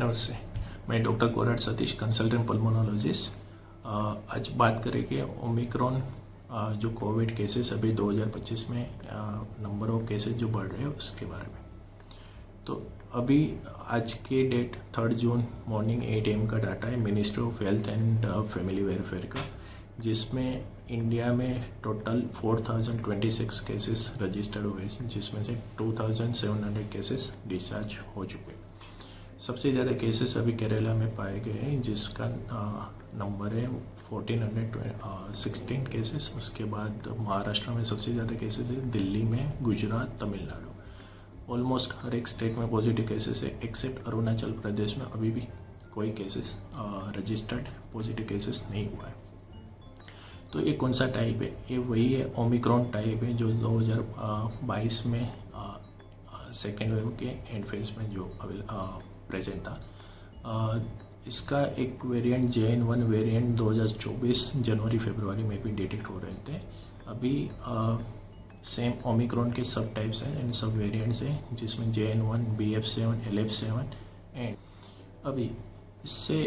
नमस्ते, मैं doctor Korat Satish, consultant pulmonologist. आज बात करेंगे ओमिक्रॉन जो कोविड केसेस अभी 2025 में नंबर ऑफ केसेस जो बढ़ रहे हैं उसके बारे में। तो अभी आज के डेट 3 जून मॉर्निंग 8 AM का डाटा है ministry of health and family welfare का, जिसमें इंडिया में टोटल 4026 केसेस रजिस्टर्ड हुए हैं, जिसमें से 2700 केसेस डिस्चार्ज हो चुके हैं। सबसे ज़्यादा केसेस अभी केरला में पाए गए हैं, जिसका नंबर है 1416 केसेस। उसके बाद महाराष्ट्र में सबसे ज़्यादा केसेस है, दिल्ली में, गुजरात, तमिलनाडु। ऑलमोस्ट हर एक स्टेट में पॉजिटिव केसेस है, एक्सेप्ट अरुणाचल प्रदेश में अभी भी कोई केसेस रजिस्टर्ड पॉजिटिव केसेस नहीं हुआ है। तो ये कौन सा टाइप है? ये वही है ओमिक्रॉन टाइप है जो 2022 में सेकेंड वेव के एंड फेज में जो प्रेजेंट था। इसका एक वेरिएंट JN1 वेरिएंट 2024 जनवरी फरवरी में भी डिटेक्ट हो रहे थे। अभी सेम ओमिक्रॉन के सब टाइप्स हैं एंड सब वेरिएंट्स हैं, जिसमें JN1, BF7, LF7 एंड अभी इससे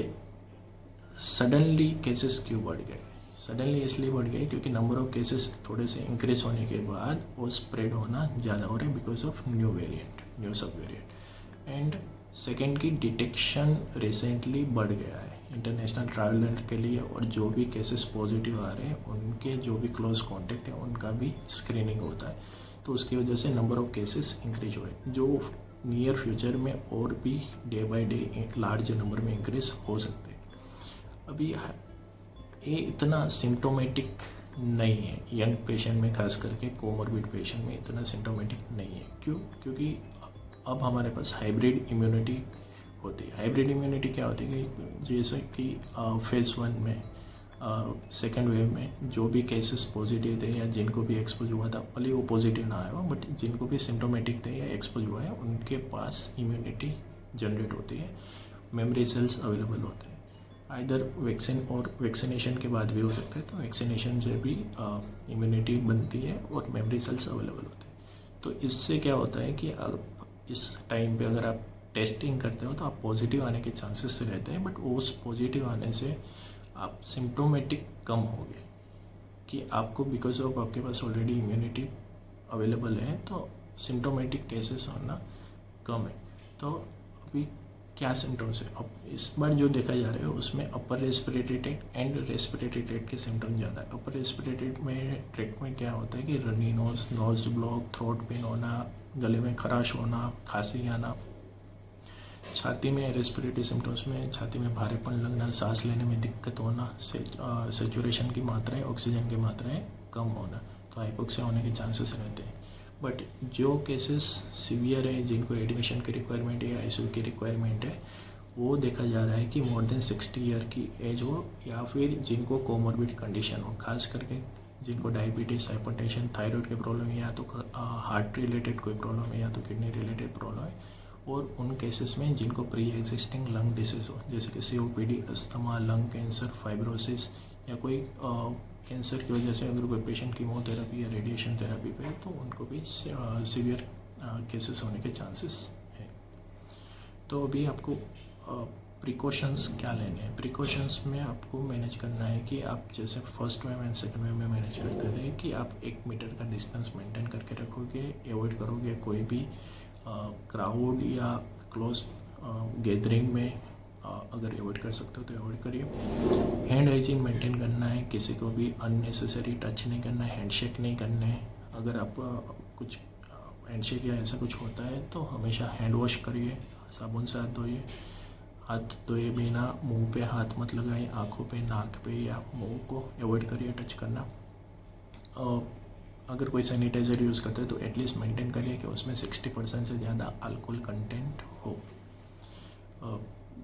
सडनली केसेस क्यों बढ़ गए? सडनली इसलिए बढ़ गए क्योंकि नंबर ऑफ केसेस थोड़े से इंक्रीज होने के बाद वो स्प्रेड होना ज़्यादा हो रहा है because of new variant, new सब वेरिएंट। एंड सेकेंड की डिटेक्शन रिसेंटली बढ़ गया है इंटरनेशनल ट्रैवलर के लिए, और जो भी केसेस पॉजिटिव आ रहे हैं उनके जो भी क्लोज कॉन्टेक्ट हैं उनका भी स्क्रीनिंग होता है। तो उसकी वजह से नंबर ऑफ केसेस इंक्रीज हुए, जो नियर फ्यूचर में और भी day by day large number में इंक्रीज हो सकते हैं। अभी ये इतना सिम्टोमेटिक नहीं है यंग पेशेंट में, खास करके कोमॉर्बिड पेशेंट में इतना सिम्टोमेटिक नहीं है। क्यों? क्योंकि अब हमारे पास हाइब्रिड इम्यूनिटी होती है। हाइब्रिड इम्यूनिटी क्या होती है कि जैसे कि फेज़ 1 में सेकेंड वेव में जो भी केसेस पॉजिटिव थे या जिनको भी एक्सपोज हुआ था, भले वो पॉजिटिव ना आया हो, बट जिनको भी सिम्टोमेटिक थे या एक्सपोज हुआ है उनके पास इम्यूनिटी जनरेट होती है, मेमोरी सेल्स अवेलेबल होते हैं। आइदर वैक्सीन और वैक्सीनेशन के बाद भी हो सकता है, तो वैक्सीनेशन से भी इम्यूनिटी बनती है और मेमोरी सेल्स अवेलेबल होते हैं। तो इससे क्या होता है कि इस टाइम पे अगर आप टेस्टिंग करते हो तो आप पॉजिटिव आने के चांसेस रहते हैं, बट उस पॉजिटिव आने से आप सिम्टोमेटिक कम होगे कि आपको बिकॉज ऑफ आपके पास ऑलरेडी इम्यूनिटी अवेलेबल है, तो सिम्टोमेटिक केसेस होना कम है। तो अभी क्या सिम्टम्स है? अब इस बार जो देखा जा रहा है उसमें upper respiratory tract and respiratory tract के सिम्टम ज़्यादा है। अपर रेस्पिरेटरी ट्रैक्ट में क्या होता है कि runny nose, nose block, throat pain होना, गले में खराश होना, खांसी आना। छाती में रेस्पिरेटरी सिम्टम्स में छाती में भारेपन लगना, सांस लेने में दिक्कत होना, सेचुरेशन की मात्राएँ, ऑक्सीजन की मात्राएँ कम होना, तो हाइपोक्सिया होने के चांसेस रहते हैं। बट जो केसेस सीवियर है, जिनको एडमिशन की रिक्वायरमेंट है या ICU की रिक्वायरमेंट है, वो देखा जा रहा है कि मोर देन 60 ईयर की एज हो या फिर जिनको कोमॉर्बिड कंडीशन हो, खास करके जिनको डायबिटीज़, हाइपरटेंशन, थायराइड के प्रॉब्लम है, या तो हार्ट रिलेटेड कोई प्रॉब्लम है या तो किडनी रिलेटेड प्रॉब्लम है, और उन केसेस में जिनको प्री एग्जिस्टिंग लंग डिसीज हो, जैसे कि COPD, asthma, lung cancer, fibrosis, या कोई कैंसर की वजह से अगर कोई पेशेंट कीमोथेरेपी या रेडिएशन थेरेपी पे है तो उनको भी सीवियर केसेस होने के चांसेस हैं। तो अभी आपको प्रिकॉशंस क्या लेने हैं? प्रिकॉशंस में आपको मैनेज करना है कि आप जैसे first wave and second wave में मैनेज करते थे कि आप 1 मीटर का डिस्टेंस मेंटेन करके रखोगे, अवॉइड करोगे कोई भी क्राउड या क्लोज गैदरिंग में, अगर अवॉइड कर सकते हो तो अवॉइड करिए। हैंड हाइजीन मेंटेन करना है, किसी को भी अननेसेसरी टच नहीं करना है, हैंडशेक नहीं करना है। अगर आप कुछ हैंडशेक या ऐसा कुछ होता है तो हमेशा हैंड वॉश करिए, साबुन से हाथ धोइए। हाथ धोए बिना मुंह पे हाथ मत लगाइए, आँखों पे, नाक पे या मुंह को अवॉइड करिए टच करना। अगर कोई सैनिटाइज़र यूज़ करते हैं तो एटलीस्ट मेंटेन करिए कि उसमें 60% से ज़्यादा अल्कोहल कंटेंट हो।